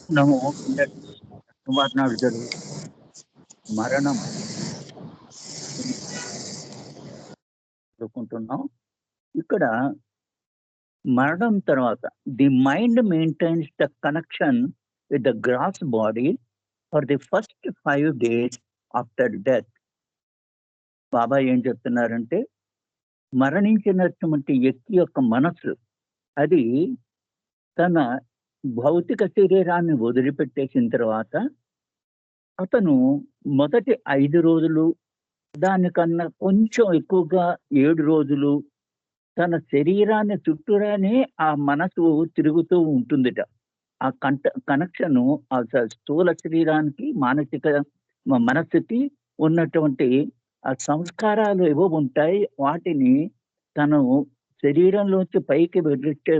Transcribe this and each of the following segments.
మనము కిందటి సంవాదనాలు మరణం చదువుకుంటున్నాం. ఇక్కడ మరణం తర్వాత the mind maintains the connection with the gross body for the first 5 days after death. Baba ఏం చెప్తున్నారంటే, మరణించినటువంటి వ్యక్తి యొక్క మనస్సు అది తన భౌతిక శరీరాన్ని వదిలిపెట్టేసిన తర్వాత అతను మొదటి 5 రోజులు, దానికన్నా కొంచెం ఎక్కువగా 7 రోజులు తన శరీరాన్ని చుట్టూరానే ఆ మనసు తిరుగుతూ ఉంటుందిట. ఆ కనెక్షను స్థూల శరీరానికి, మానసిక మనస్సుకి ఉన్నటువంటి ఆ సంస్కారాలు ఏవో ఉంటాయి. వాటిని తను శరీరంలోంచి పైకి వదిలిచ్చే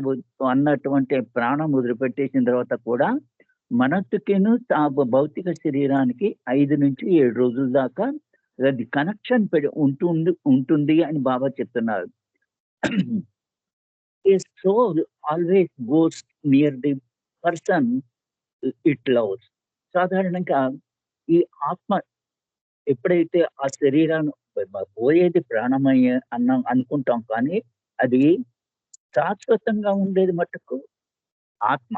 అన్నటువంటి ప్రాణం వదిలిపెట్టేసిన తర్వాత కూడా మనస్సుకిను భౌతిక శరీరానికి 5-7 రోజుల దాకా అది కనెక్షన్ ఉంటుంది అని బాబా చెప్తున్నారు. A soul always goes near the person it loves. సాధారణంగా ఈ ఆత్మ ఎప్పుడైతే ఆ శరీరాన్ని పోయేది ప్రాణమయ్యే అనుకుంటాం, కానీ అది శాశ్వతంగా ఉండేది మట్టుకు ఆత్మ.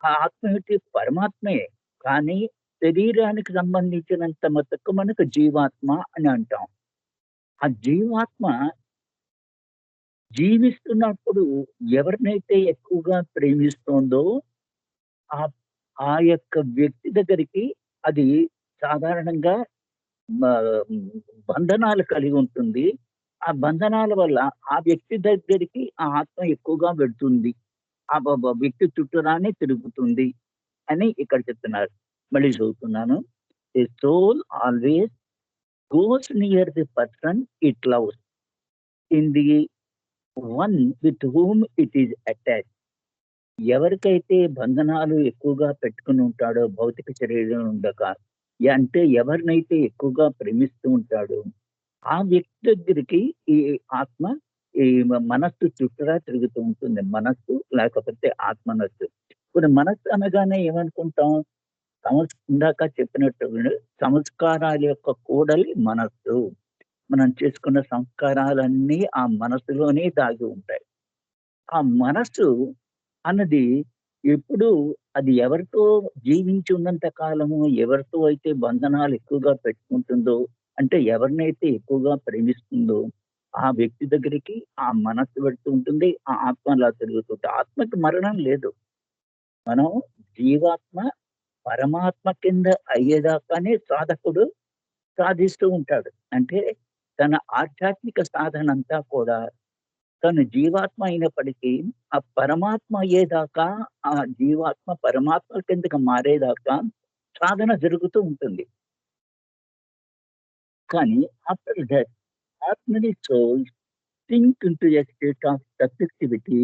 ఆ ఆత్మ ఏంటి? పరమాత్మే. కానీ శరీరానికి సంబంధించినంత మటుకు మనకు జీవాత్మ అని అంటాం. ఆ జీవాత్మ జీవిస్తున్నప్పుడు ఎవరినైతే ఎక్కువగా ప్రేమిస్తోందో ఆ ఆ యొక్క వ్యక్తి దగ్గరికి అది సాధారణంగా బంధనాలు కలిగి ఉంటుంది. ఆ బంధనాల వల్ల ఆ వ్యక్తి దగ్గరికి ఆ ఆత్మ ఎక్కువగా వెళ్తుంది. ఆ వ్యక్తి చుట్టూరానే తిరుగుతుంది అని ఇక్కడ చెప్తున్నారు. మళ్ళీ చదువుతున్నాను. A soul always goes near the person it loves in the one with whom it is attached. ఎవరికైతే బంధనాలు ఎక్కువగా పెట్టుకుని ఉంటాడో భౌతిక శరీరం ఉండక, అంటే ఎవరినైతే ఎక్కువగా ప్రేమిస్తూ ఉంటాడో ఆ వ్యక్తి దగ్గరికి ఈ ఆత్మ, ఈ మనస్సు చుట్టూరా తిరుగుతూ ఉంటుంది. మనస్సు లేకపోతే ఆత్మనస్సు. ఇప్పుడు మనస్సు అనగానే ఏమనుకుంటాం? ఇందాక చెప్పినట్టు సంస్కారాల యొక్క కూడలి మనస్సు. మనం చేసుకున్న సంస్కారాలన్నీ ఆ మనస్సులోనే దాగి ఉంటాయి. ఆ మనస్సు అన్నది ఎప్పుడు అది ఎవరితో జీవించి ఉన్నంత కాలము, ఎవరితో అయితే బంధనాలు ఎక్కువగా పెట్టుకుంటుందో, అంటే ఎవరినైతే ఎక్కువగా ప్రేమిస్తుందో ఆ వ్యక్తి దగ్గరికి ఆ మనస్సు పెడుతూ ఉంటుంది. ఆ ఆత్మ అలా తిరుగుతుంటుంది. ఆత్మకి మరణం లేదు. మనం జీవాత్మ పరమాత్మ కింద అయ్యేదాకానే సాధకుడు సాధిస్తూ ఉంటాడు. అంటే తన ఆధ్యాత్మిక సాధన అంతా కూడా తను జీవాత్మ అయినప్పటికీ ఆ పరమాత్మ అయ్యేదాకా, ఆ జీవాత్మ పరమాత్మ కిందకి మారేదాకా సాధన జరుగుతూ ఉంటుంది. కానీ after that ordinary souls sink into a state of subjectivity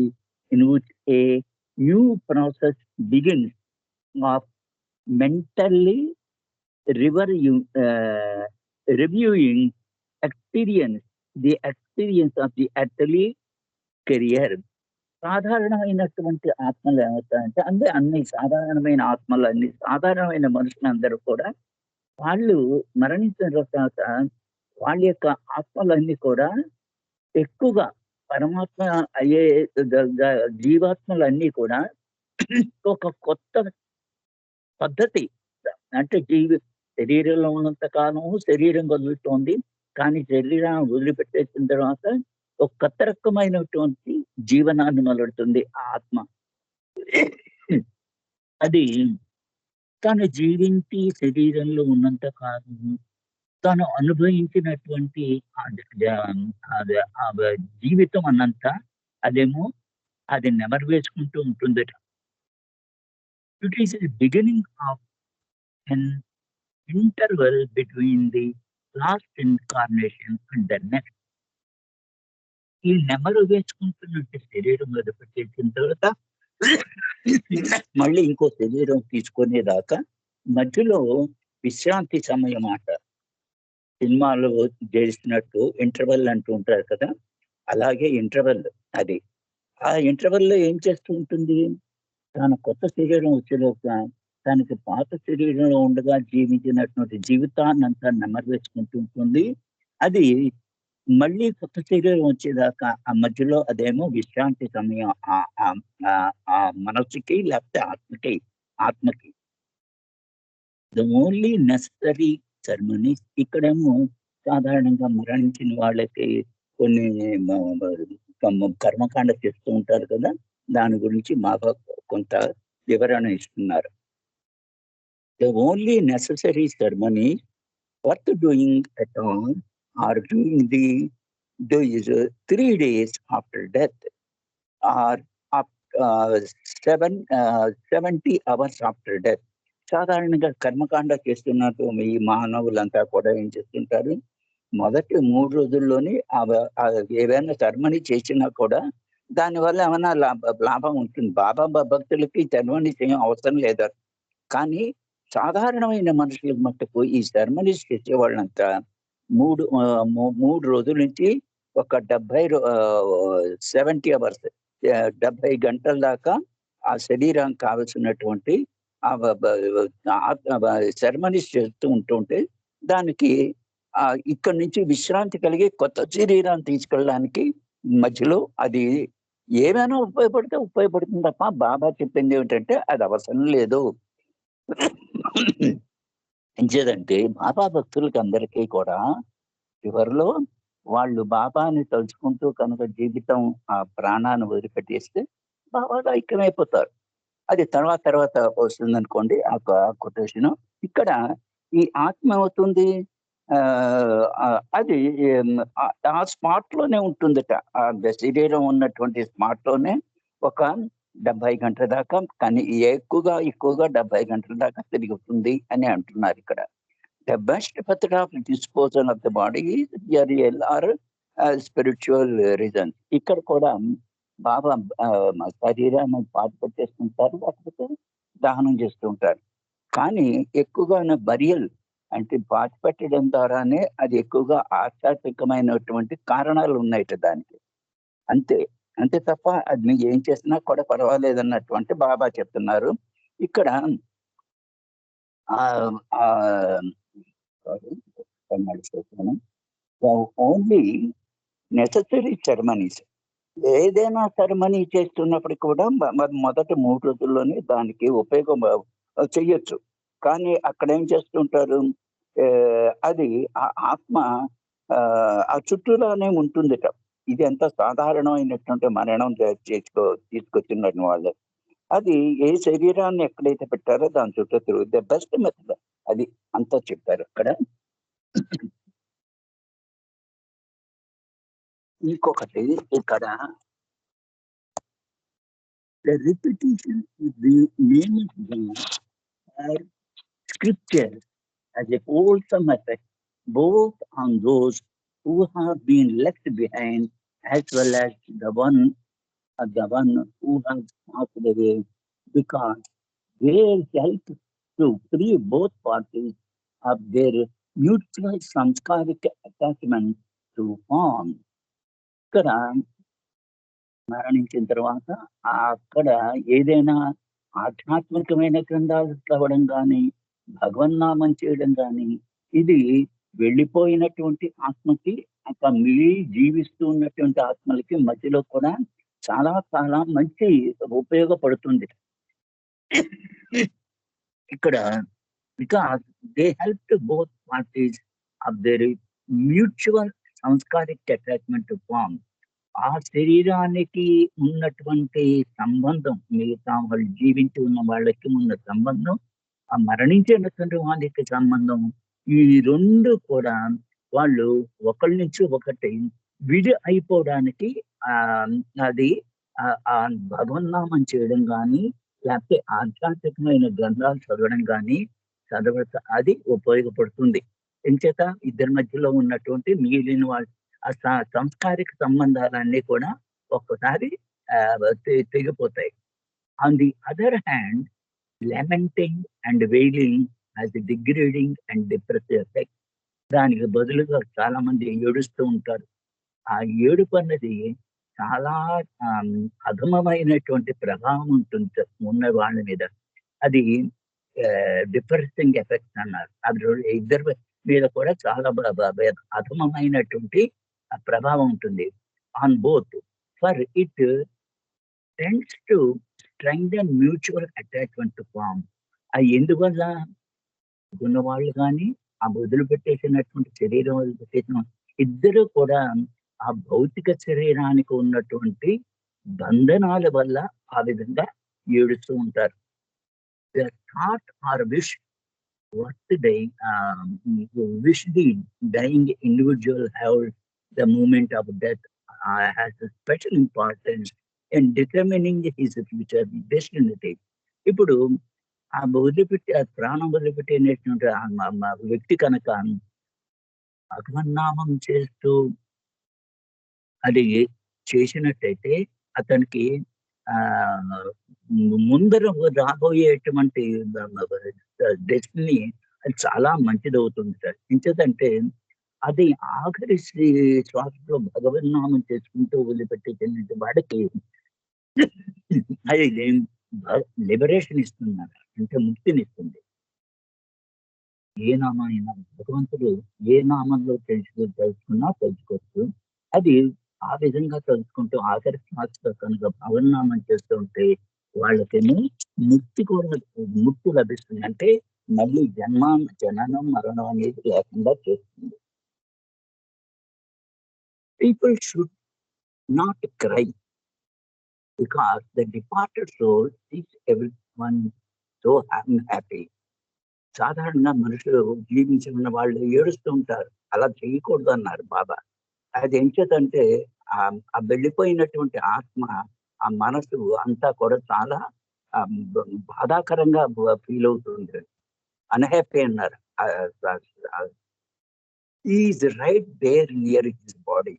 in which a new process begins of mentally reviewing, reviewing experience, the experience of the earthly career. సాధారణమైనటువంటి ఆత్మలు ఏమవుతాయంటే, అంటే అన్ని సాధారణమైన ఆత్మలు, అన్ని సాధారణమైన మనుషులందరూ కూడా వాళ్ళు మరణించిన తర్వాత వాళ్ళ యొక్క ఆత్మలన్నీ కూడా ఎక్కువగా పరమాత్మ అయ్యే జీవాత్మలన్నీ కూడా ఒక కొత్త పద్ధతి, అంటే శరీరంలో ఉన్నంత కాలం శరీరం వదులుతోంది. కానీ శరీరాన్ని వదిలిపెట్టేసిన తర్వాత ఒక కొత్త రకమైనటువంటి జీవనాన్ని మొదలుతుంది ఆ ఆత్మ. అది తను జీవించి శరీరంలో ఉన్నంత కాలము తను అనుభవించినటువంటి జీవితం అన్నంత అదేమో అది నెమరు వేసుకుంటూ ఉంటుందట. It is the beginning of an interval between the last incarnation and the next. ఈ నెమరు వేసుకుంటున్నట్టు శరీరం వదిలిపెట్టేసిన తర్వాత మళ్ళీ ఇంకో శరీరం తీసుకునేదాకా మధ్యలో విశ్రాంతి సమయం ఆట. సినిమాలో చేసినట్టు ఇంటర్వెల్ అంటూ ఉంటారు కదా, అలాగే ఇంటర్వెల్ అది. ఆ ఇంటర్వెల్‌లో ఏం చేస్తూ ఉంటుంది? తన కొత్త శరీరం వచ్చేలోక తనకి పాత శరీరంలో ఉండగా జీవించినటువంటి జీవితాన్నంతా నెమరువేసుకుంటూ ఉంటుంది. అది మళ్ళీ కొత్త శరీరం వచ్చేదాకా ఆ మధ్యలో అదేమో విశ్రాంతి సమయం. ఆ మనసుకి లేకపోతే ఆత్మకి. ద ఓన్లీ నెసెసరీ సెరమనీస్ ఇక్కడేమో సాధారణంగా మరణించిన వాళ్ళకి కొన్ని మ మ కర్మకాండ చేస్తూ ఉంటారు కదా! దాని గురించి మాకు కొంత వివరణ ఇస్తున్నారు. The only necessary ceremony worth doing at all or doing the days 3 days after death or up 70 hours after death. సాధారణంగా కర్మకాండ చేస్తున్నట్టు ఈ మానవులంతా కూడా ఏం చేస్తుంటారు, మొదటి 3 రోజుల్లోనే ఏవైనా కర్మని చేసినా కూడా దానివల్ల ఏమన్నా లాభం ఉంటుంది. బాబా భక్తులకి సెరమనీస్ ఏం అవసరం లేదు. కానీ సాధారణమైన మనుషులకు మట్టుకు ఈ సెరమనీస్ చేసేవాళ్ళంతా 3 రోజుల నుంచి ఒక 70 అవర్స్ 70 గంటల దాకా ఆ శరీరానికి కావాల్సినటువంటి సెరమనీస్ చేస్తూ ఉంటుంటే దానికి ఇక్కడి నుంచి విశ్రాంతి కలిగి కొత్త శరీరాన్ని తీసుకెళ్ళడానికి మధ్యలో అది ఏమైనా ఉపయోగపడుతుంది తప్ప బాబా చెప్పింది ఏమిటంటే అది అవసరం లేదు. ఎంచేదంటే బాబా భక్తులకి అందరికీ కూడా చివరిలో వాళ్ళు బాబాని తలుచుకుంటూ కనుక జీవితం ఆ ప్రాణాన్ని వదిలిపెట్టేస్తే బాబాలో ఐక్యమైపోతారు. అది తర్వాత వస్తుందనుకోండి కొటేషను. ఇక్కడ ఈ ఆత్మ అవుతుంది అది ఆ స్పాట్‌లోనే ఉంటుందట. ఆ శరీరం ఉన్నటువంటి స్పాట్‌లోనే ఒక 70 గంటల దాకా కానీ ఎక్కువగా 70 గంటల దాకా తిరుగుతుంది అని అంటున్నారిక్కడ. The best method of disposal of the body is burial or spiritual reasons. ఇక్కడ కూడా బాబా శరీరాన్ని పాతిపెట్టేస్తుంటారు, లేకపోతే దహనం చేస్తూ ఉంటారు. కానీ ఎక్కువగా బరియల్ అంటే పాతిపెట్టడం ద్వారానే అది ఎక్కువగా ఆధ్యాత్మికమైనటువంటి కారణాలు ఉన్నాయట దానికి. అంతే. అంతే తప్ప అది నువ్వు ఏం చేసినా కూడా పర్వాలేదన్నటువంటి బాబా చెప్తున్నారు. ఇక్కడ ఆహ్, ఆహ్, సారీ ఓన్లీ నెసెసరీ సెరమనీస్. ఏదైనా సెరమనీ చేస్తున్నప్పటికి కూడా మొదటి 3 రోజుల్లోనే దానికి ఉపయోగం చెయ్యొచ్చు. కానీ అక్కడేం చేస్తుంటారు, అది ఆత్మ ఆ చుట్టూలోనే ఉంటుందిట. ఇది ఎంత సాధారణమైనటువంటి మరణం తీసుకొచ్చిన వాళ్ళు. అది ఏ శరీరాన్ని ఎక్కడైతే పెట్టారో దాని చుట్టూ తిరుగుద్ది. బెస్ట్ మెథడ్ అది అంతా చెప్పారు అక్కడ. ఇంకొకటి ఇక్కడ the repetition of the name of God or scripture has a wholesome effect both on those who have been left behind as well as the one who has passed away, because they help to free both parties of their mutual samskaric attachment to form. ఇక్కడ మరణించిన తర్వాత అక్కడ ఏదైనా ఆధ్యాత్మికమైన గ్రంథాలు చదవడం గాని, భగవన్నామం చేయడం గాని, ఇది వెళ్ళిపోయినటువంటి ఆత్మకి మిగిలి జీవిస్తూ ఉన్నటువంటి ఆత్మలకి మధ్యలో కూడా చాలా చాలా మంచి ఉపయోగపడుతుంది. ఇక్కడ because they help to both parties of their mutual సంస్కారిక్ అటాచ్మెంట్ టు ఫార్మ్. ఆ శరీరానికి ఉన్నటువంటి సంబంధం, మిగతా వాళ్ళు జీవించి ఉన్న వాళ్ళకి ఉన్న సంబంధం, ఆ మరణించినటువంటి వాళ్ళకి సంబంధం, ఈ 2 కూడా వాళ్ళు ఒకళ్ళ నుంచి ఒకటి అయిపోవడానికి అది భగవన్నామం చేయడం గాని, లేకపోతే ఆధ్యాత్మికమైన గ్రంథాలు చదవడం గాని అది ఉపయోగపడుతుంది. ఎంచేత ఇద్దరి మధ్యలో ఉన్నటువంటి మిగిలిన వాళ్ళు ఆ సంస్కారిక సంబంధాలన్నీ కూడా ఒక్కసారి తెగిపోతాయి. On the other hand, lamenting and wailing has a degrading and depressive effect. దానికి బదులుగా చాలా మంది ఏడుస్తూ ఉంటారు. ఆ ఏడుపు అన్నది చాలా ఆహ్, అధమమైనటువంటి ప్రభావం ఉంటుంది ఉన్న వాళ్ళ మీద. అది డిప్రెసింగ్ ఎఫెక్ట్స్ అన్నారు. అది ఇద్దరి మీద కూడా చాలా బ బ బ అధమమైనటువంటి ప్రభావం ఉంటుంది. On both. For it tends to strengthen mutual attachment to form. అది ఎందువల్ల? ఉన్నవాళ్ళు గాని, ఆ వదిలిపెట్టేసినటువంటి శరీరం వదిలిపెట్టేసిన ఇద్దరు కూడా ఆ భౌతిక శరీరానికి ఉన్నటువంటి బంధనాల వల్ల ఆ విధంగా ఏడుస్తూ ఉంటారు. The thought or wish what wish the dying individual have the moment of death has a special importance in determining his future destiny. ఇప్పుడు ఆ వదిలిపెట్టి ఆ ప్రాణం వదిలిపెట్టినటువంటి వ్యక్తి కనుక భగవన్నామం చేస్తూ అది చేసినట్టయితే అతనికి ఆహ్, ముందర రాబోయేటువంటి డెస్టినీ అది చాలా మంచిదవుతుంది సార్. ఎంచేతంటే అది ఆఖరి శ్వాసలో భగవన్నామం చేసుకుంటూ వదిలిపెట్టేటువంటి వాడికి అది లిబరేషన్ ఇస్తుందన్నమాట. అంటే ముక్తినిస్తుంది. ఏ నామమైనా భగవంతుడు ఏ నామంలో తలుచుకున్నా తలుచుకోవచ్చు. అది ఆ విధంగా తలుచుకుంటూ ఆఖరి శ్వాసలో కనుక భగవన్నామం చేస్తూ ఉంటే వాళ్ళకేమో ముక్తి కూడా ముక్తి లభిస్తుంది. అంటే మళ్ళీ జననం, మరణం అనేది లేకుండా చేస్తుంది. People should not cry because the departed soul seeks everyone so happy. సాధారణంగా మనుషులు జీవించి ఉన్న వాళ్ళు ఏడుస్తూ ఉంటారు. అలా చేయకూడదు అన్నారు బాబా. అది ఎంచేతంటే ఆ వెళ్ళిపోయినటువంటి ఆత్మ, ఆ మనసు అంతా కూడా చాలా బాధాకరంగా ఫీల్ అవుతుంది. అన్‌హ్యాపీ అన్నారు. Is right there near his body.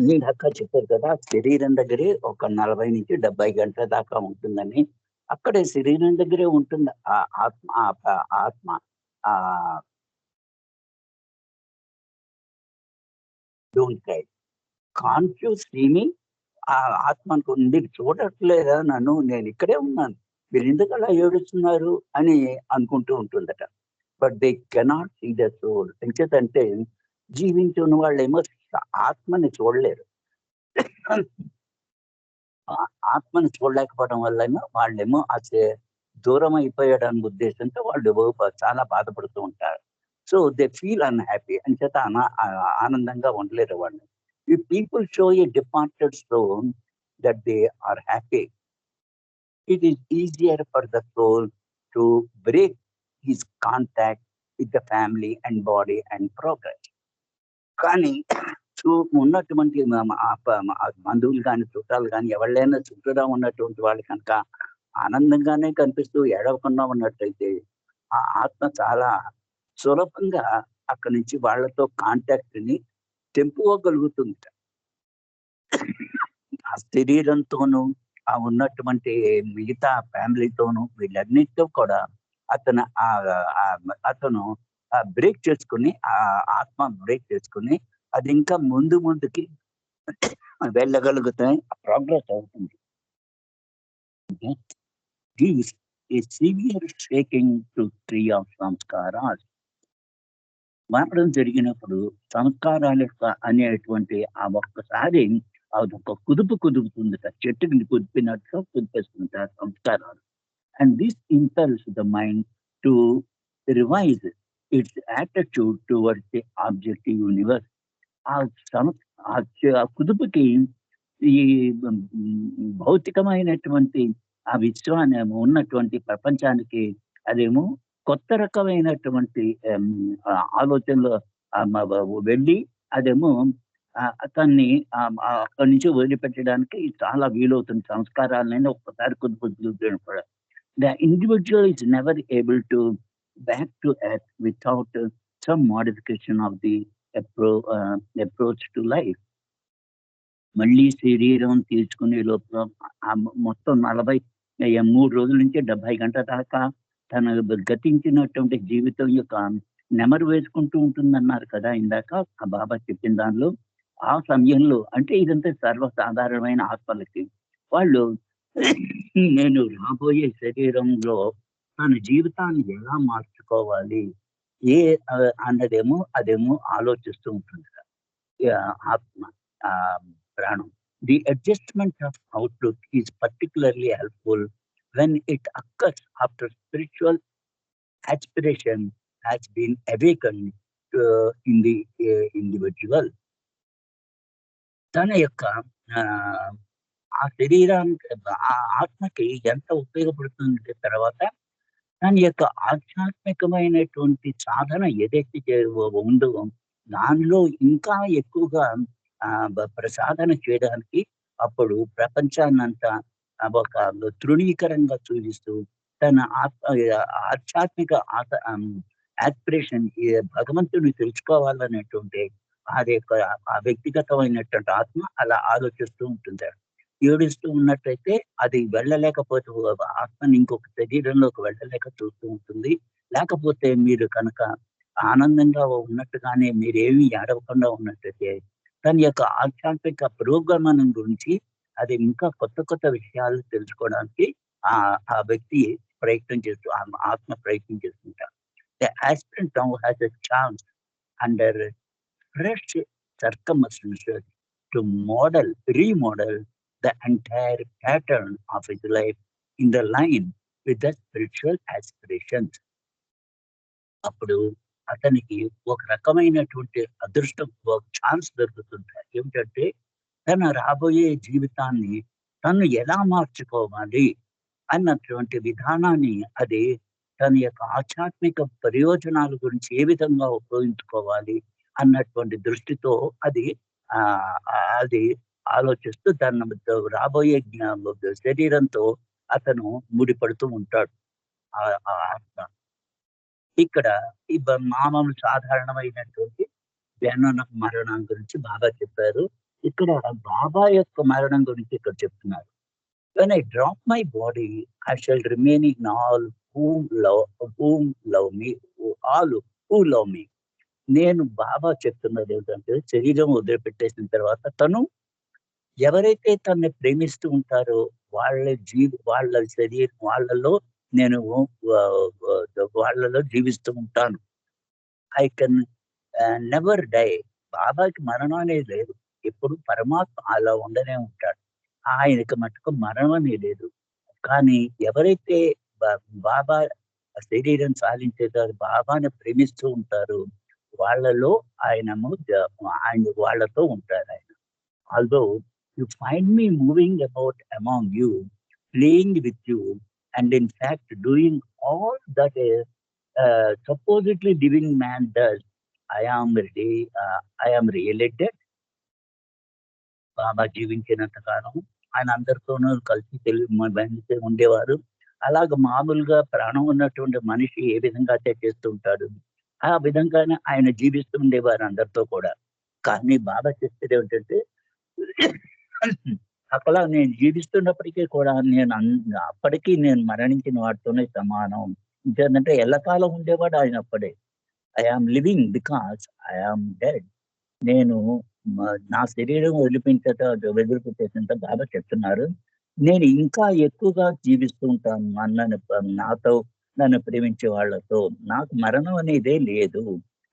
ఇందాక చెప్పారు కదా! శరీరం దగ్గరే ఒక 40-70 గంటల దాకా ఉంటుందని. అక్కడే శరీరం దగ్గరే ఉంటుంది ఆ ఆత్మ. ఆత్మ ah, don't cry. Can't you see me? ఆ ఆత్మ అనుకుంది. మీరు చూడట్లేదా నన్ను? నేను ఇక్కడే ఉన్నాను. మీరెందుకలా ఏడుస్తున్నారు అని అనుకుంటూ ఉంటుందట. But they cannot see the soul. ఎంచేతంటే జీవించి ఉన్న వాళ్ళేమో ఆత్మని చూడలేరు. ఆ ఆత్మని చూడలేకపోవడం వల్లేమో వాళ్ళేమో దూరం అయిపోయాడన్న ఉద్దేశంతో వాళ్ళు చాలా బాధపడుతూ ఉంటారు. So they feel unhappy. అంచేత ఆనందంగా ఉండలేరు వాళ్ళు. If people show a departed soul that they are happy, it is easier for the soul to break his contact with the family and body and progress. కానీ ఉన్నటువంటి బంధువులు గాని, చుట్టాలు గాని ఎవళ్ళైనా చుట్టూరా ఉన్నటువంటి వాళ్ళు కనుక ఆనందంగానే కనిపిస్తూ ఏడవకుండా ఉన్నట్టయితే, ఆ ఆత్మ చాలా సులభంగా అక్కడి నుంచి వాళ్ళతో కాంటాక్ట్‌ని తెంపుకోగలుగుతుంది. ఆ శరీరంతోనూ, ఆ ఉన్నటువంటి మిగతా ఫ్యామిలీతోనూ వీళ్ళన్నిటితో కూడా అతను అతను బ్రేక్ చేసుకొని ఆత్మ బ్రేక్ చేసుకొని అది ఇంకా ముందుకి వెళ్ళగలుగుతాయి. ప్రోగ్రెస్ అవుతుంది. Gives a severe shaking to tree of sanskaras. మరణం జరిగినప్పుడు సంస్కారాల యొక్క అనేటువంటి ఆ ఒక్కసారి అదొక కుదుపుతుందట. చెట్టుని కుదిపినట్లు కుదిపేస్తుంటారు సంస్కారాలు. And this impels the mind to revise its attitude towards the objective universe. ఆ సం ఆ కుదుపుకి ఈ భౌతికమైనటువంటి ఆ విశ్వాన్ని ఉన్నటువంటి ప్రపంచానికి అదేమో కొత్త రకమైనటువంటి ఆలోచనలు వెళ్ళి అదేమో అతన్ని అక్కడి నుంచి వదిలిపెట్టడానికి చాలా వీలవుతుంది. సంస్కారాలైనా ఒక్కసారి కుదిపినప్పుడు the individual is never able to back to earth without some modification of the approach to life. మళ్ళీ శరీరం తీర్చుకునే లోపల మొత్తం 43 రోజుల నుంచి 70 గంటల దాకా తన గతించినటువంటి జీవితం యొక్క నెమరు వేసుకుంటూ ఉంటుందన్నారు కదా ఇందాక ఆ బాబా చెప్పిన దానిలో. ఆ సమయంలో అంటే ఇదంతా సర్వసాధారణమైన ఆత్మలకి. వాళ్ళు నేను రాబోయే శరీరంలో తన జీవితాన్ని ఎలా మార్చుకోవాలి? అదేమో ఆలోచిస్తూ ఉంటుంది. ఆత్మ, ప్రాణం. The adjustment of outlook is particularly helpful when it occurs after spiritual aspiration has been awakened in the individual. తన యొక్క ఆహ్, ఆ శరీరానికి ఆ ఆత్మకి ఎంత ఉపయోగపడుతుందంటే తర్వాత దాని యొక్క ఆధ్యాత్మికమైనటువంటి సాధన ఏదైతే ఉందో దానిలో ఇంకా ఎక్కువగా ప్రసాదన చేయడానికి అప్పుడు ప్రపంచాన్నంతా ఒక తృణీకరంగా చూపిస్తూ తన ఆధ్యాత్మిక యాస్పిరేషన్ భగవంతుని తెలుసుకోవాలనేటువంటి అది యొక్క ఆ వ్యక్తిగతమైనటువంటి ఆత్మ అలా ఆలోచిస్తూ ఉంటుంది. ఏడుస్తూ ఉన్నట్టయితే అది వెళ్ళలేకపోతే ఆత్మని ఇంకొక శరీరంలోకి వెళ్ళలేక చూస్తూ ఉంటుంది. లేకపోతే మీరు కనుక ఆనందంగా ఉన్నట్టుగానే మీరేమి ఏడవకుండా ఉన్నట్టయితే తన యొక్క ఆధ్యాత్మిక పురోగమనం గురించి అది ఇంకా కొత్త కొత్త విషయాలు తెలుసుకోవడానికి ఆ వ్యక్తి ప్రయత్నం చేస్తూ ఆత్మ ప్రయత్నం చేస్తుంటారు. The aspirant now has a chance under fresh circumstances to remodel the entire pattern of his life in the line with the spiritual aspirations. అప్పుడు అతనికి ఒక రకమైనటువంటి అదృష్టం, ఒక ఛాన్స్ దొరుకుతుంది. ఏమిటంటే తన రాబోయే జీవితాన్ని తను ఎలా మార్చుకోవాలి అన్నటువంటి విధానాన్ని అది తన యొక్క ఆధ్యాత్మిక ప్రయోజనాల గురించి ఏ విధంగా ఉపయోగించుకోవాలి అన్నటువంటి దృష్టితో అది అది ఆలోచిస్తూ రాబోయే శరీరంతో అతను ముడిపడుతూ ఉంటాడు. ఆ ఆత్మ ఇక్కడ మామూలు సాధారణమైనటువంటి జనన మరణం గురించి బాబా చెప్పారు. ఇక్కడ బాబా యొక్క మరణం గురించి ఇక్కడ చెప్తున్నారు. When I drop my body, I shall remain in whom love me, all who love me. నేను బాబా చెప్తున్నది ఏమిటంటే శరీరం వదిలిపెట్టేసిన తర్వాత తను ఎవరైతే తనని ప్రేమిస్తూ ఉంటారో వాళ్ళ శరీరం వాళ్ళలో నేను వాళ్ళలో జీవిస్తూ ఉంటాను. I can never die. బాబాకి మరణం అనేది లేదు. ఎప్పుడు పరమాత్మ అలా ఉండనే ఉంటాడు. ఆయనకి మటుకు మరణం అనేది లేదు. కానీ ఎవరైతే బాబా శరీరం సాధించేటారు బాబాని ప్రేమిస్తూ ఉంటారు వాళ్ళలో ఆయన వాళ్ళతో ఉంటారు ఆయన. Although you find me moving about among you, playing with you, and in fact doing all that supposedly living man does. I am really dead. బాబా జీవించినంత కాలం ఆయన అందరితోనూ కలిసి ఉండేవారు. అలాగ మామూలుగా ప్రాణం ఉన్నటువంటి మనిషి ఏ విధంగా అయితే చేస్తూ ఉంటాడు ఆ విధంగానే ఆయన జీవిస్తూ ఉండేవారు అందరితో కూడా. కానీ బాబా చెప్పేది ఏమిటంటే అక్కడ నేను జీవిస్తున్నప్పటికీ కూడా అప్పటికీ నేను మరణించిన వాటితోనే సమానం. ఇంకేంటంటే ఎల్లకాలం ఉండేవాడు ఆయన అప్పుడే. I am living because I am dead. నేను నా శరీరం వదిలిపెట్టేసినంత బాబా చెప్తున్నారు. నేను ఇంకా ఎక్కువగా జీవిస్తూ ఉంటాను నాతో నన్ను ప్రేమించే వాళ్ళతో. నాకు మరణం అనేదే లేదు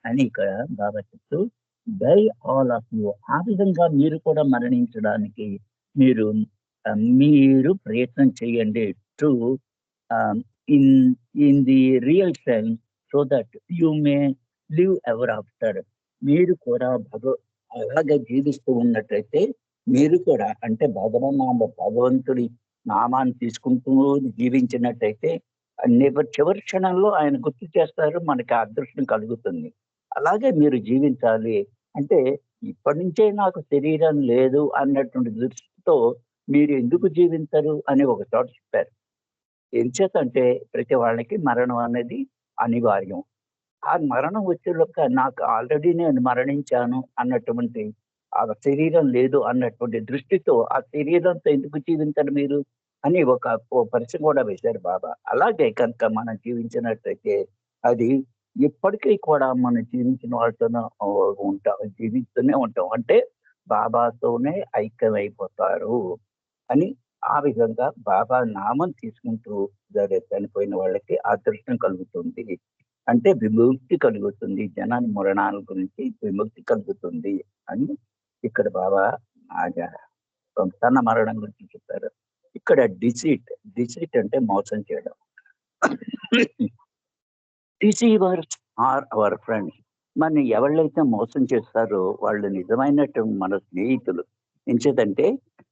అని ఇక్కడ బాబా చెప్తూ బై ఆల్ ఆఫ్ యూ. ఆ విధంగా మీరు కూడా మరణించడానికి మీరు ప్రయత్నం చేయండి to in the real sense so that you may live ever after. మీరు కూడా అలాగే జీవిస్తూ ఉన్నట్టయితే మీరు కూడా అంటే భగవంతుడి నామాన్ని తీసుకుంటూ జీవించినట్టయితే చివరి క్షణంలో ఆయన గుర్తు చేస్తారు, మనకి అదృష్టం కలుగుతుంది. అలాగే మీరు జీవించాలి అంటే ఇప్పటి నుంచే నాకు శరీరం లేదు అన్నటువంటి దృష్టితో మీరు ఎందుకు జీవించరు అని ఒక చోట చెప్పారు. ఎంచేతంటే ప్రతి వాళ్ళకి మరణం అనేది అనివార్యం. ఆ మరణం వచ్చేలోక నాకు ఆల్రెడీ నేను మరణించాను అన్నటువంటి ఆ శరీరం లేదు అన్నటువంటి దృష్టితో ఆ శరీరంతో ఎందుకు జీవించరు మీరు అని ఒక ప్రశ్న కూడా వేశారు బాబా. అలాగే కనుక మనం జీవించినట్లయితే అది ఎప్పటికీ కూడా మనం జీవించిన వాళ్ళతోనే జీవిస్తూనే ఉంటాం. అంటే బాబాతోనే ఐక్యమైపోతారు అని ఆ విధంగా బాబా నామం తీసుకుంటూ చనిపోయిన వాళ్ళకి అదృష్టం కలుగుతుంది. అంటే విముక్తి కలుగుతుంది. జనాన్ని మరణాల గురించి విముక్తి కలుగుతుంది అని ఇక్కడ బాబా ఆగా తన మరణం గురించి చెప్పారు. ఇక్కడ డిసీట్ అంటే మోసం చేయడం. Deceivers are our friends. మనని ఎవళ్ళైతే మోసం చేస్తారో వాళ్ళు నిజమైనటువంటి మన స్నేహితులు. ఎంచేతంటే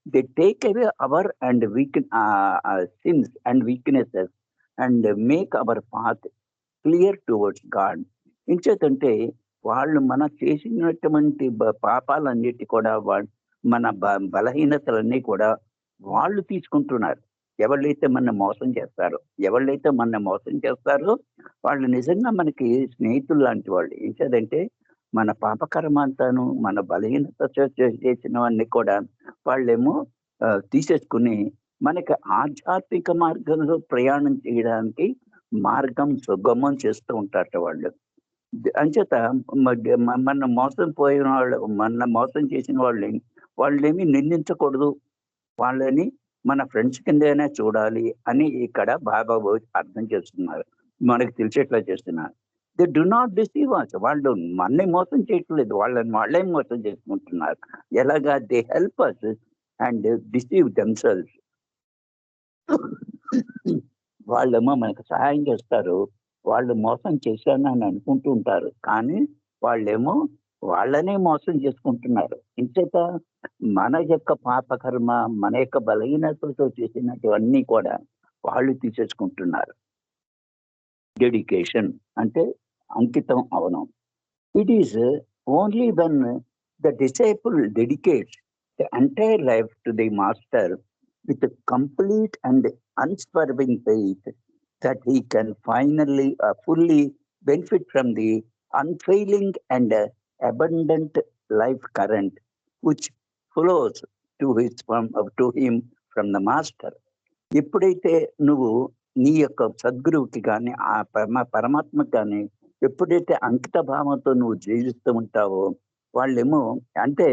they take away our and sins and weaknesses and make our path clear towards God. ఎంచేతంటే వాళ్ళు మన చేసినటువంటి పాపాలన్నిటి కూడా మన బలహీనతలన్నీ కూడా వాళ్ళు తీసుకుంటున్నారు. ఎవళ్ళైతే మనల్ని మోసం చేస్తారో వాళ్ళు నిజంగా మనకి స్నేహితులు లాంటి వాళ్ళు. ఏంటంటే మన పాపకర్మ అంతాను, మన బలహీనత చేసినవన్నీ కూడా వాళ్ళేమో తీసేసుకుని మనకి ఆధ్యాత్మిక మార్గంలో ప్రయాణం చేయడానికి మార్గం సుగమం చేస్తూ ఉంటారట వాళ్ళు. అంచేత మన మోసం చేసిన వాళ్ళేమి నిందించకూడదు. వాళ్ళని మన ఫ్రెండ్స్ కిందనే చూడాలి అని ఇక్కడ బాబా అర్థం చేస్తున్నారు. మనకు తెలిసేట్లా చేస్తున్నారు. They do not deceive us. వాళ్ళు మనల్ని మోసం చేయట్లేదు. వాళ్ళే మోసం చేసుకుంటున్నారు. ఎలాగా? They help us and deceive themselves. వాళ్ళేమో మనకు సహాయం చేస్తారు. వాళ్ళు మోసం చేశానని అనుకుంటూ ఉంటారు. కానీ వాళ్ళేమో వాళ్ళనే మోసం చేసుకుంటున్నారు. ఇంచేత మన యొక్క పాపకర్మ, మన యొక్క బలహీనతలతో చేసినటువన్నీ కూడా వాళ్ళు తీసేసుకుంటున్నారు. డెడికేషన్ అంటే అంకితం అవడం. It is only when the disciple dedicates the entire life to the master with a complete and unswerving faith that he can finally fully benefit from the unfailing and abundant life current which flows to him from the master. ఎప్పుడైతే నువ్వు నీ యొక్క సద్గురువుకి కానీ ఆ పరమాత్మకి కానీ ఎప్పుడైతే అంకిత భావంతో నువ్వు జీవిస్తూ ఉంటావో వాళ్ళేమో అంటే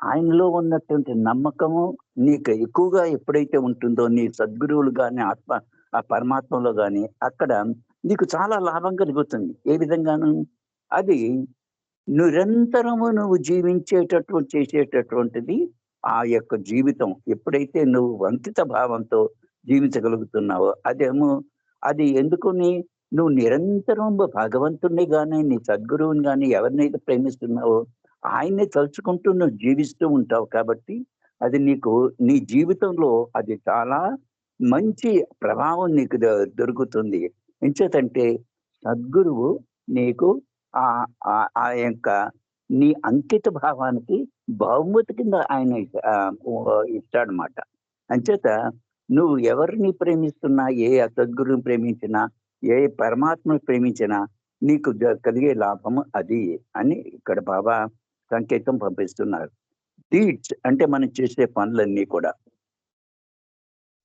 ఆయనలో ఉన్నటువంటి నమ్మకము నీకు ఎక్కువగా ఎప్పుడైతే ఉంటుందో నీ సద్గురువులు కానీ ఆ పరమాత్మలో కానీ అక్కడ నీకు చాలా లాభం కలుగుతుంది. ఏ విధంగాను? అది నిరంతరము నువ్వు చేసేటటువంటిది ఆ యొక్క జీవితం. ఎప్పుడైతే నువ్వు అంకిత భావంతో జీవించగలుగుతున్నావో అది ఎందుకుని నువ్వు నిరంతరం భగవంతుణ్ణి కానీ నీ సద్గురువుని కానీ ఎవరినైతే ప్రేమిస్తున్నావో ఆయన్ని తలుచుకుంటూ నువ్వు జీవిస్తూ ఉంటావు కాబట్టి అది నీ జీవితంలో అది చాలా మంచి ప్రభావం నీకు దొరుకుతుంది. ఎంచేతంటే సద్గురువు నీకు ఆ యొక్క నీ అంకిత భావానికి బహుమతి కింద ఆయన ఇస్తాడనమాట. అంచేత నువ్వు ఎవరిని ప్రేమిస్తున్నా, ఏ సద్గురువుని ప్రేమించినా, ఏ పరమాత్మను ప్రేమించినా నీకు కలిగే లాభము అది అని ఇక్కడ బాబా సంకేతం పంపిస్తున్నారు. డీడ్స్ అంటే మనం చేసే పనులన్నీ కూడా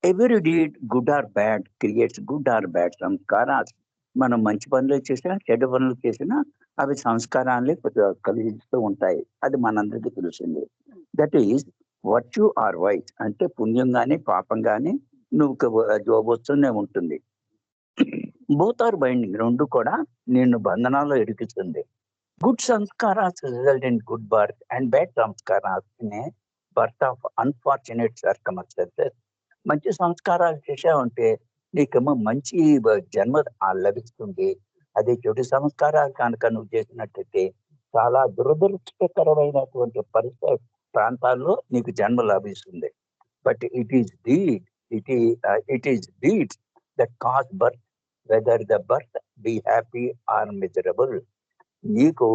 every deed good or bad creates good or bad సంస్కారాస్. మనం మంచి పనులు చేసినా చెడ్డ పనులు చేసినా అవి సంస్కారాన్ని కలిగిస్తూ ఉంటాయి. అది మనందరికీ తెలిసింది. That is virtue or vice అంటే పుణ్యం కానీ పాపం కానీ నువ్వు వస్తూనే ఉంటుంది. బోత్ ఆర్ బైండింగ్, రెండు కూడా నిన్ను బంధనాల్లో ఇరికిస్తుంది. Good sanskaras result in good birth and bad sanskaras in a birth of unfortunate circumstances. మంచి సంస్కారాలు చేసావంటే నీకేమో మంచి జన్మ లభిస్తుంది. అదే చెడు సంస్కారాలు కనుక నువ్వు చేసినట్టయితే చాలా దురదృష్టకరమైనటువంటి ప్రాంతాల్లో నీకు జన్మ లభిస్తుంది. But it is deeds that cause birth whether the birth be happy or miserable. నీకు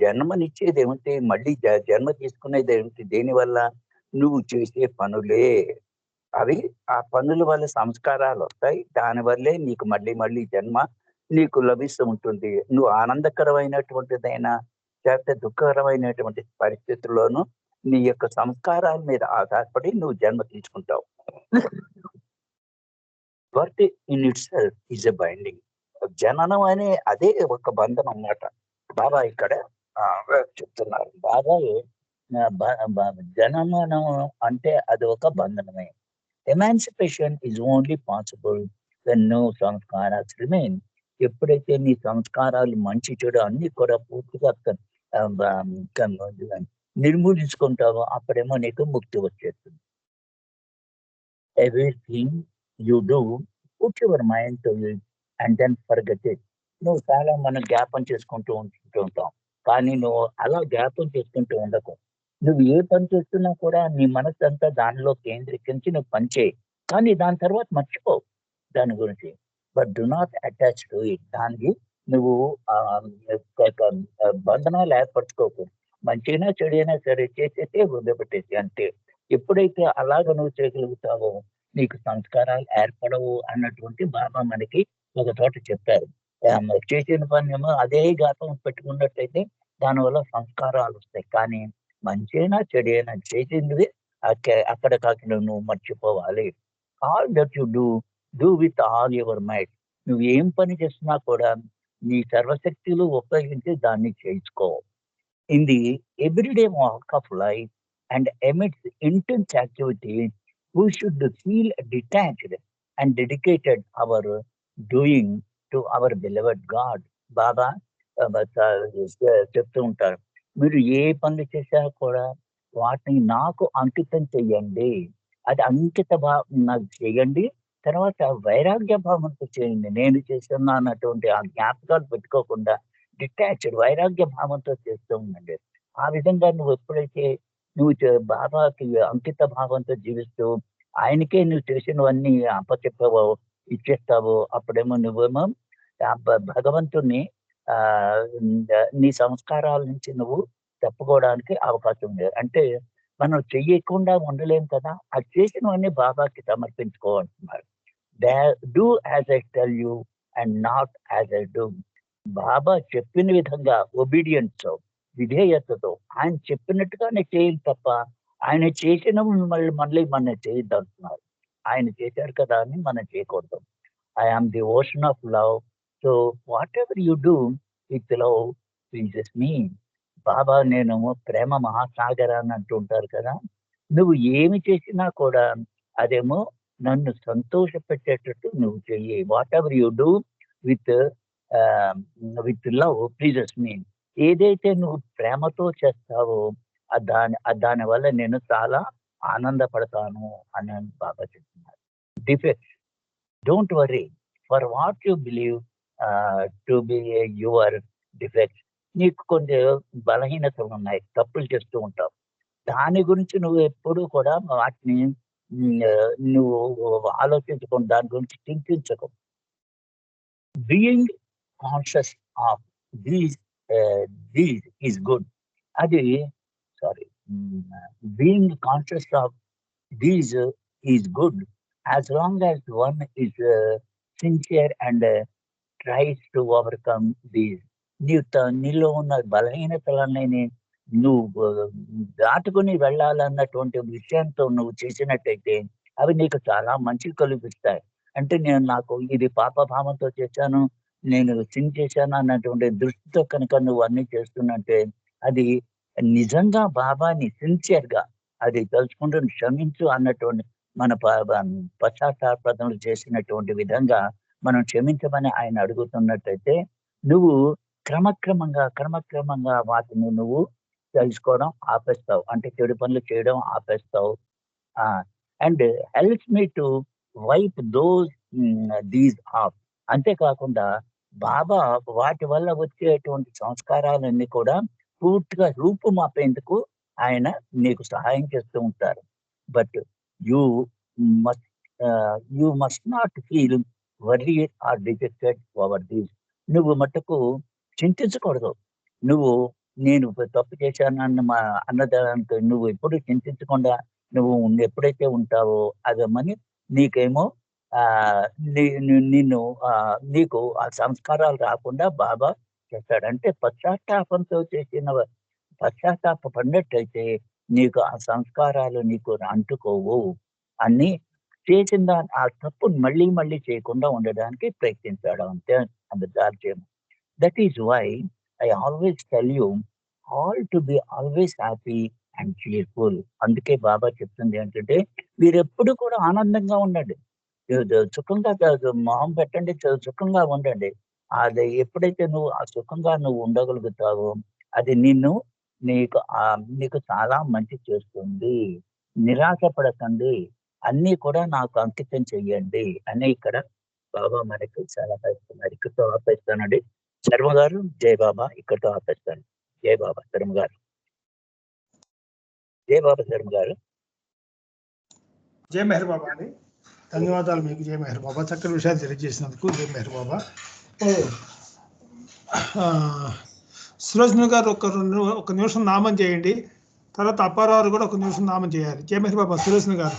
జన్మనిచ్చేది ఏమిటి? మళ్ళీ జన్మ తీసుకునేది ఏమిటి? దేనివల్ల? నువ్వు చేసే పనులే. అవి ఆ పనుల వల్ల సంస్కారాలు వస్తాయి. దానివల్లే నీకు మళ్ళీ మళ్ళీ జన్మ నీకు లభిస్తూ ఉంటుంది. నువ్వు ఆనందకరమైనటువంటిదైనా లేకపోతే దుఃఖకరమైనటువంటి పరిస్థితుల్లోనూ నీ యొక్క సంస్కారాల మీద ఆధారపడి నువ్వు జన్మ తీసుకుంటావు. Birth in it self is a binding. జననం అనే అదే ఒక బంధం అన్నమాట. బాబా ఇక్కడ చెప్తున్నారు. బాబా జనమనం అంటే అది ఒక బంధనమే. Emancipation is only possible when no సంస్కారాస్ రిమైన్. ఎప్పుడైతే నీ సంస్కారాలు మంచి చెడు అన్ని కూడా పూర్తిగా ఆహ్, బ కం నిర్మూలించుకుంటావో అప్పుడేమో నీకు ముక్తి వచ్చేస్తుంది. Everything you do put your mind to it and then forget it. నువ్వు చాలా మనం జ్ఞాపం చేసుకుంటూ ఉంటూ ఉంటాం. కానీ నువ్వు అలా జ్ఞాపం చేసుకుంటూ ఉండకు. నువ్వు ఏ పని చేస్తున్నా కూడా నీ మనసంతా దానిలో కేంద్రీకరించి నువ్వు పని చేయి. కానీ దాని తర్వాత మర్చిపో దాని గురించి. But do not attach to it. దానికి నువ్వు బంధనాలు ఏర్పరచుకోకు. మంచైనా చెడైనా సరే చేసేసి వదిలిపెట్టేసేయి అంతే. ఎప్పుడైతే అలాగ నువ్వు చేయగలుగుతావో నీకు సంస్కారాలు ఏర్పడవు అన్నటువంటి బాబా మనకి ఒక చోట చెప్పారు. చేసిన పనేమో అదే జ్ఞాపకం పెట్టుకున్నట్టయితే దానివల్ల సంస్కారాలొస్తాయి. కానీ మంచైనా చెడైనా చేసింది అక్కడికక్కడ నువ్వు మర్చిపోవాలి. All that you do, do with all your might. నువ్వు ఏం పని చేస్తున్నా కూడా నీ సర్వశక్తులు ఉపయోగించి దాన్ని చేయించుకో. In the everyday walk of life and amidst intense activity, we should feel detached and dedicated our doing to our beloved God. బాబా చెప్తూ ఉంటారు. మీరు ఏ పనులు చేసినా కూడా వాటిని నాకు అంకితం చెయ్యండి. అది అంకిత నాకు చేయండి. తర్వాత వైరాగ్య భావంతో చేయండి. నేను చేస్తున్నా అన్నటువంటి ఆ జ్ఞాపకాలు పెట్టుకోకుండా డిటాచ్డ్ వైరాగ్య భావంతో చేస్తూ ఉండండి. ఆ విధంగా నువ్వు ఎప్పుడైతే నువ్వు బాబాకి అంకిత భావంతో జీవిస్తూ ఆయనకే నువ్వు చేసినవన్నీ అప్పచెప్పావో, ఇచ్చేస్తావో అప్పుడేమో నువ్వేమో భగవంతుడిని నీ సంస్కారాల నుంచి నువ్వు తప్పుకోవడానికి అవకాశం ఉంది. అంటే మనం చెయ్యకుండా ఉండలేం కదా! అది చేసినవన్నీ బాబాకి సమర్పించుకో అంటున్నారు. డా do as I tell you and not as I do. Baba చెప్పిన విధంగా ఒబీడియన్స్‌తో, విధేయతతో ఆయన చెప్పినట్టుగానే చేయాలి తప్ప, ఆయన చేసినవి మళ్ళీ మనం చేయొద్దంటున్నారు. ఆయన చేశారు కదా అని మనం చేయకూడదు. I am the ocean of love. So whatever you do with love pleases me. Baba నేను ప్రేమ మహాసాగరాన్ని అంటూ ఉంటారు కదా! నువ్వు ఏమి చేసినా కూడా అదేమో నన్ను సంతోషపెట్టేటట్టు నువ్వు చెయ్యి. వాటెవర్ యూ డూ విత్ ఆహ్, విత్ లవ్ ప్లీజెస్ మీ. ఏదైతే నువ్వు ప్రేమతో చేస్తావో దాని వల్ల నేను చాలా ఆనందపడతాను అని బాబా చెప్తున్నారు. Defects don't worry for what you believe to be your defects. నీకు కొన్ని బలహీనతలున్నాయి. తప్పులు చేస్తూ ఉంటావు. దాని గురించి నువ్వు ఎప్పుడూ కూడా వాటిని నువ్వు ఆలోచించకుండా దాని గురించి చింతించకు. Being conscious of these these is good. అది sorry being conscious of these is good as long as one is sincere and tries to overcome these. నీలో ఉన్న బలహీనతలన్నీ నువ్వు దాటుకొని వెళ్ళాలన్నటువంటి విషయంతో నువ్వు చేసినట్టయితే అవి నీకు చాలా మంచి కలిగిస్తాయి. అంటే నాకు ఇది పాపభావంతో చేశాను, నేను సిన్ చేశాను అన్నటువంటి దృష్టితో కనుక నువ్వు అన్నీ చేస్తున్నట్టే అది నిజంగా బాబాని సిన్సియర్‌గా అది తలుచుకుంటూ క్షమించు అన్నటువంటి మన పశ్చాత్తాపములు చేసినటువంటి విధంగా మనం క్షమించమని ఆయన అడుగుతున్నట్టయితే, నువ్వు క్రమక్రమంగా వాటిని నువ్వు తెలుసుకోవడం ఆపేస్తావు. అంటే చెడు పనులు చేయడం ఆపేస్తావు. ఆ! And helps me to wipe these off. అంతేకాకుండా బాబా వాటి వల్ల వచ్చేటువంటి సంస్కారాలన్నీ కూడా పూర్తిగా రూపుమాపేందుకు ఆయన నీకు సహాయం చేస్తూ ఉంటారు. But you must you must not feel worried or dejected over these. నువ్వు మట్టుకు చింతించకూడదు. నువ్వు నేను తప్పు చేశానన్న అన్నదానికి నువ్వు ఎప్పుడు చింతించకుండా నువ్వు ఎప్పుడైతే ఉంటావో అదేమని నీకేమో ఆహ్, ని ని నిన్ను నీకు ఆ సంస్కారాలు రాకుండా బాబా చేస్తాడు. అంటే పశ్చాత్తాపంతో పశ్చాత్తాప పడినట్టయితే నీకు ఆ సంస్కారాలు నీకు అంటుకోవు. అని చేసిన ఆ తప్పుని మళ్ళీ చేయకుండా ఉండడానికి ప్రయత్నించాడు అంతే. అంత దాల్చేయము. That is why I always tell you all to be always happy and cheerful. అందుకే బాబా చెప్తుంది ఏంటంటే, మీరెప్పుడు కూడా ఆనందంగా ఉండండి. సుఖంగా కాదు మొహం పెట్టండి, సుఖంగా ఉండండి. అది ఎప్పుడైతే నువ్వు ఆ సుఖంగా నువ్వు ఉండగలుగుతావో, అది నీకు చాలా మంచి చేస్తుంది. నిరాశ పడకండి. అన్నీ కూడా నాకు అంకితం చెయ్యండి అని ఇక్కడ బాబా మనకి సలహా ఇస్తున్నారు. ఇక్కడితో ఆపేస్తానండి. శర్మ గారు, జై బాబా. ఇక్కడితో ఆపేస్తాను. జై బాబా శర్మ గారు. జై బాబా శర్మ గారు. జై మెహర్ బాబా అండి. ధన్యవాదాలు మీకు. జై మెహర్ బాబా. చక్కని విషయాలు తెలియజేసినందుకు జై మెహర్ బాబా. సులోచన గారు ఒక నిమిషం నామం చేయండి. తర్వాత అప్పారావు కూడా ఒక నిమిషం నామం చేయాలి. జై మెహర్ బాబా. సులోచన గారు.